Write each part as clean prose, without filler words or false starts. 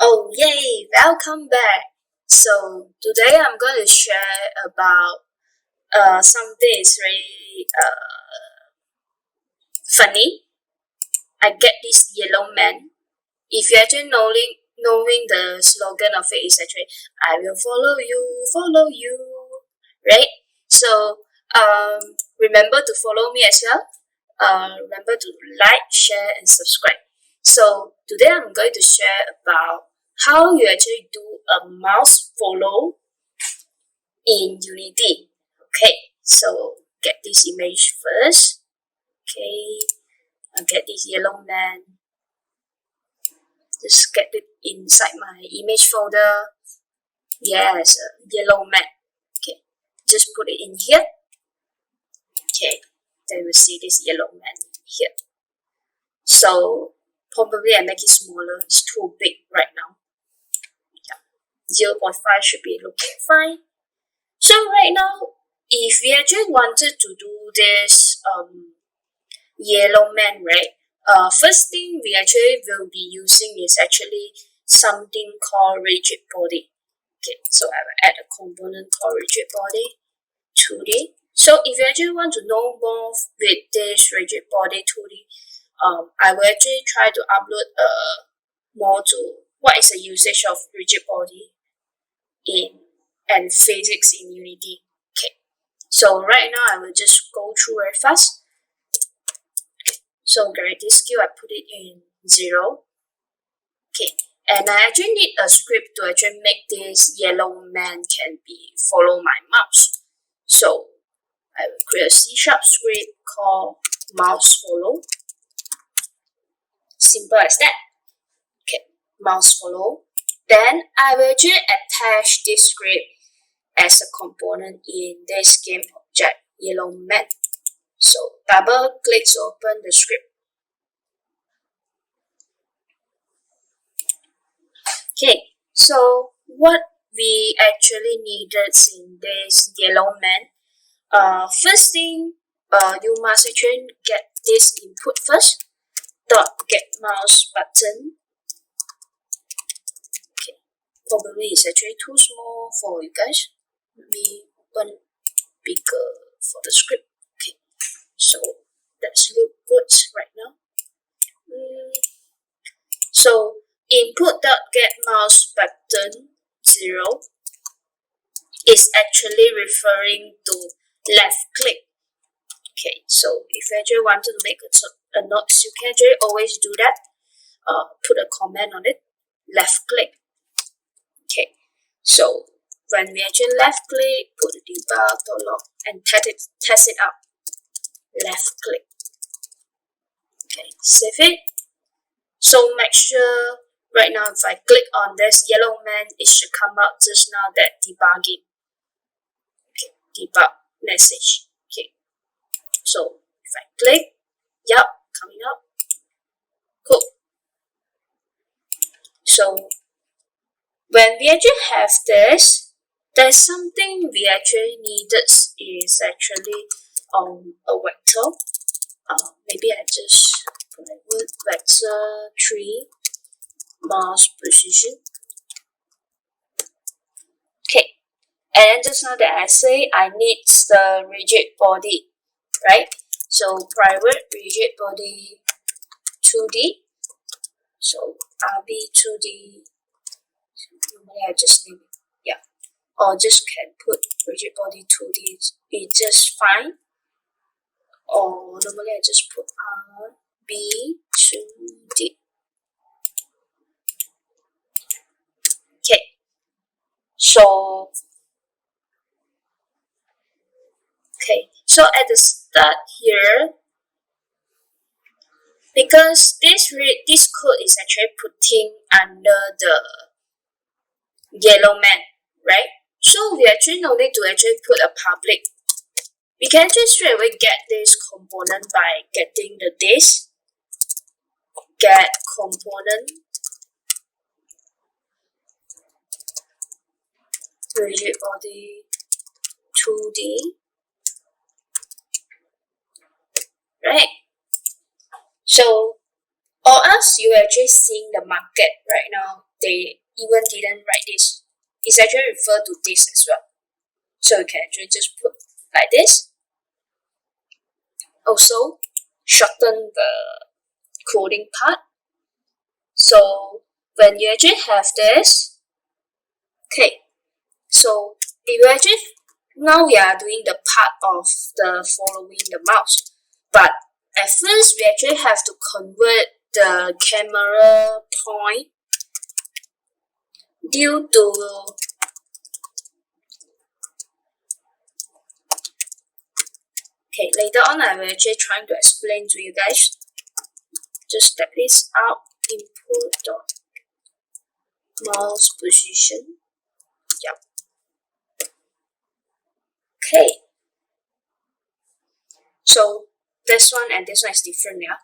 Oh yay, welcome back. So today I'm going to share about something is really funny. I get this yellow man. If you actually knowing the slogan of it is actually I will follow you, right? So remember to follow me as well. Remember to like, share, and subscribe. So today I'm going to share about how you actually do a mouse follow in Unity. Okay, so get this image first. Okay, I'll get this yellow man. Just get it inside my image folder. Yes, a yellow man. Okay, just put it in here. Okay, then we see this yellow man here. So probably I make it smaller. It's too big right now. 0.5 should be looking fine. So right now, if we actually wanted to do this yellow man, right? First thing we actually will be using is actually something called rigid body. Okay, so I will add a component called rigid body 2D. So if you actually want to know more with this rigid body 2D, I will actually try to upload more to what is the usage of rigid body and physics in Unity. Okay, so right now I will just go through very fast. Okay, so gravity skill I put it in 0. Okay, and I actually need a script to actually make this yellow man can be follow my mouse. So I will create a C# script called mouse follow. Simple as that. Okay, mouse follow. Then I will just attach this script as a component in this game object yellow man. So double click to open the script. Okay, so what we actually needed in this yellow man, first thing, you must actually get this input first. Dot get mouse button. Okay, probably it's actually too small for you guys. Let me open bigger for the script. Okay, so that's look good right now. So input dot get mouse button 0 is actually referring to left click. Okay, so if you actually want to make a note, you can actually always do that. Put a comment on it, left click. Okay, so when we actually left click, put the debug.log and test it out. Left click. Okay, save it. So make sure right now if I click on this yellow man, it should come out just now that debugging. Okay, debug message. Okay, so if I click, yep, coming up. Cool. So when we actually have this, there's something we actually needed is actually a vector. Maybe I just put a word vector 3 mouse precision. Okay, and just now that I say I need the rigid body, right? So private rigid body 2D. So RB2D. Normally I just name it, yeah, or just can put rigid body 2D. It's just fine. Or normally I just put RB2D. Okay, so at the start here, because this code is actually putting under the yellow man, right? So we actually no need to actually put a public. We can just straight away get this component by getting the this get component rigid body 2D, right? So or else as you actually seeing the market right now, they even didn't write this. It's actually referred to this as well. So you can actually just put like this. Also, shorten the coding part. So when you actually have this, okay, so we actually, now we are doing the part of the following the mouse. But at first, we actually have to convert the camera point due to okay, later on I will actually trying to explain to you guys. Just type this out, input dot mouse position. Yep. Okay. So this one and this one is different, yeah.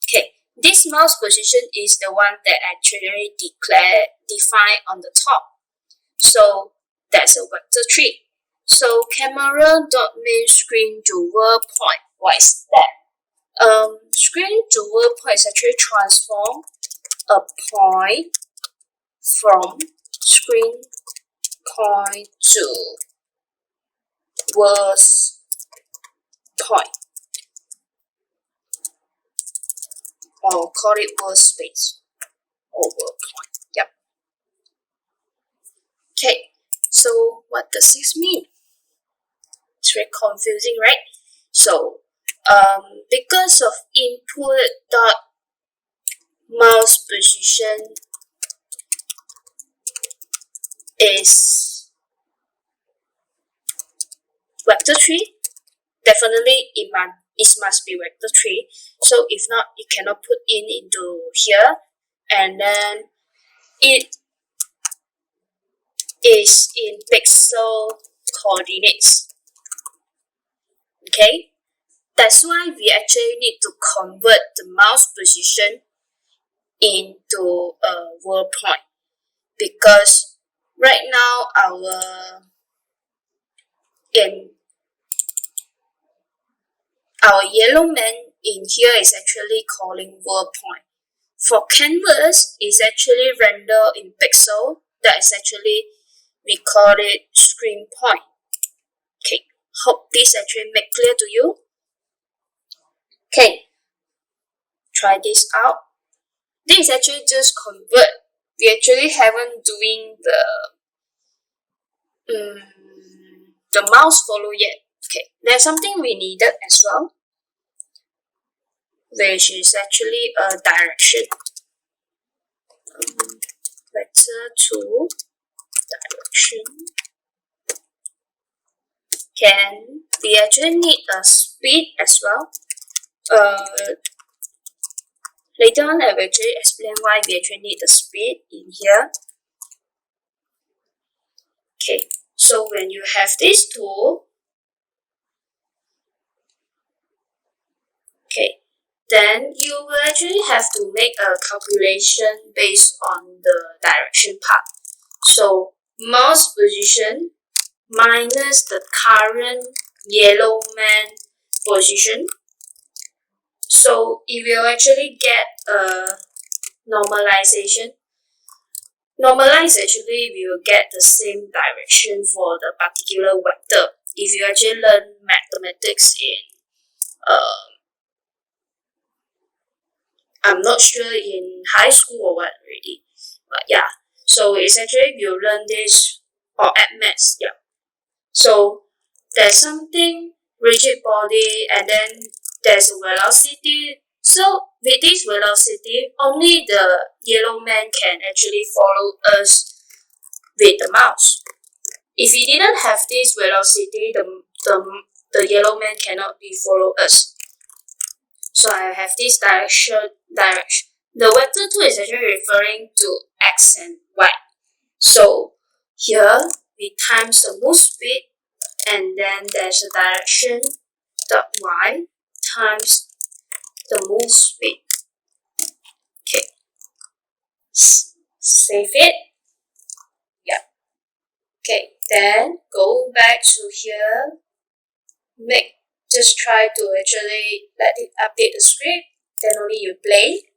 Okay. This mouse position is the one that actually define on the top. So that's a vector tree. So camera dot main screen dual point. What is that? Screen dual point is actually transform a point from screen point to worst point, or call it worst space or worst point. Yep. Okay, so what does this mean? It's very confusing, right? So because of input dot mouse position is vector tree, definitely it must be vector tree. So if not, it cannot put into here, and then it is in pixel coordinates. Okay, that's why we actually need to convert the mouse position into a world point, because right now our yellow man in here is actually calling world point. For canvas, is actually render in pixel. That is actually, we call it screen point. Okay, hope this actually make clear to you. Okay, try this out. This is actually just convert. We actually haven't doing the mouse follow yet. Okay, there's something we needed as well, which is actually a direction. Vector to direction. We actually need a speed as well. Later on, I will actually explain why we actually need the speed in here. Okay, so when you have this tool, okay, then you will actually have to make a calculation based on the direction part. So mouse position minus the current yellow man position. So it will actually get a normalization. Normalize actually we will get the same direction for the particular vector. If you actually learn mathematics in I'm not sure in high school or what already, but yeah. So it's actually you learn this or at maths, yeah. So there's something rigid body, and then there's a velocity. So with this velocity, only the yellow man can actually follow us with the mouse. If we didn't have this velocity, the yellow man cannot be follow us. So I have this direction. The vector 2 is actually referring to x and y. So here we times the move speed, and then there's a direction dot y times the move speed. Okay, save it. Yeah. Okay, then go back to here. Just try to actually let it update the script. Then only you play.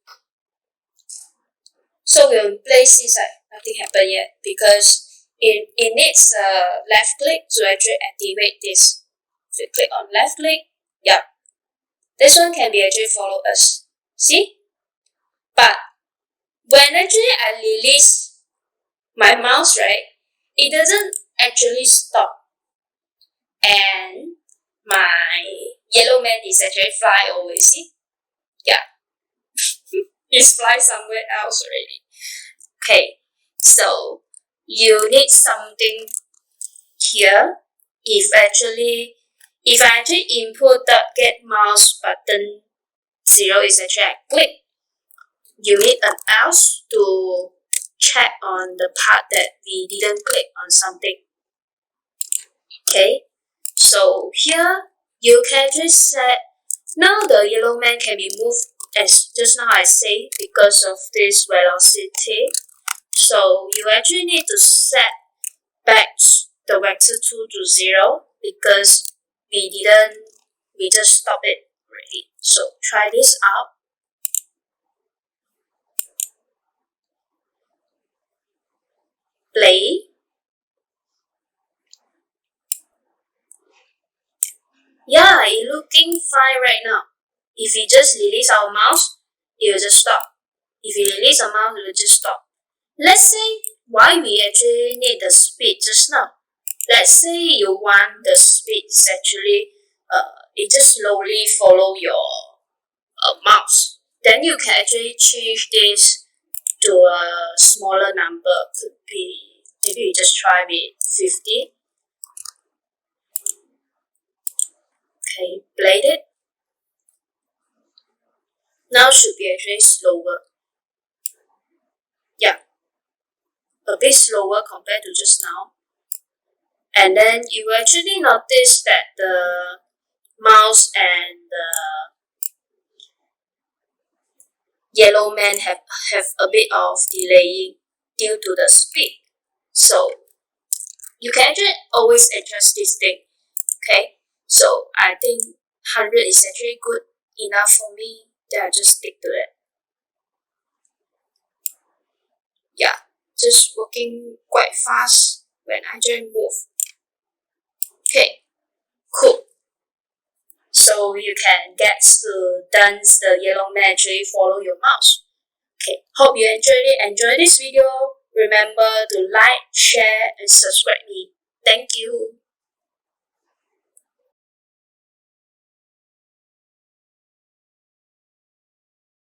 So we'll place inside. Nothing happened yet because it needs a left click to actually activate this. So click on left click. Yeah. This one can be actually follow us. See? But when actually I release my mouse, right, it doesn't actually stop. And my yellow man is actually fly away. See? Yeah. He's fly somewhere else already. Okay. So you need something here. If I actually input the get mouse button 0 is actually I click, you need an else to check on the part that we didn't click on something. Okay, so here you can just set, now the yellow man can be moved as just now I say because of this velocity. So you actually need to set back the vector 2 to 0 because we just stopped it already. So try this out. Play. Yeah, it's looking fine right now. If we just release our mouse, it will just stop. If we release our mouse, it will just stop. Let's say why we actually need the speed just now. Let's say you want the speed is actually it just slowly follow your mouse. Then you can actually change this to a smaller number. Could be, maybe you just try with 50. Okay, played it. Now should be actually slower. Yeah, a bit slower compared to just now. And then you actually notice that the mouse and the yellow man have a bit of delaying due to the speed. So you can actually always adjust this thing. Okay, so I think 100 is actually good enough for me. Then I just stick to it. Yeah, just working quite fast when I just move. Okay, cool. So you can get to dance the yellow man actually follow your mouse. Okay, hope you enjoy this video. Remember to like, share, and subscribe me. Thank you.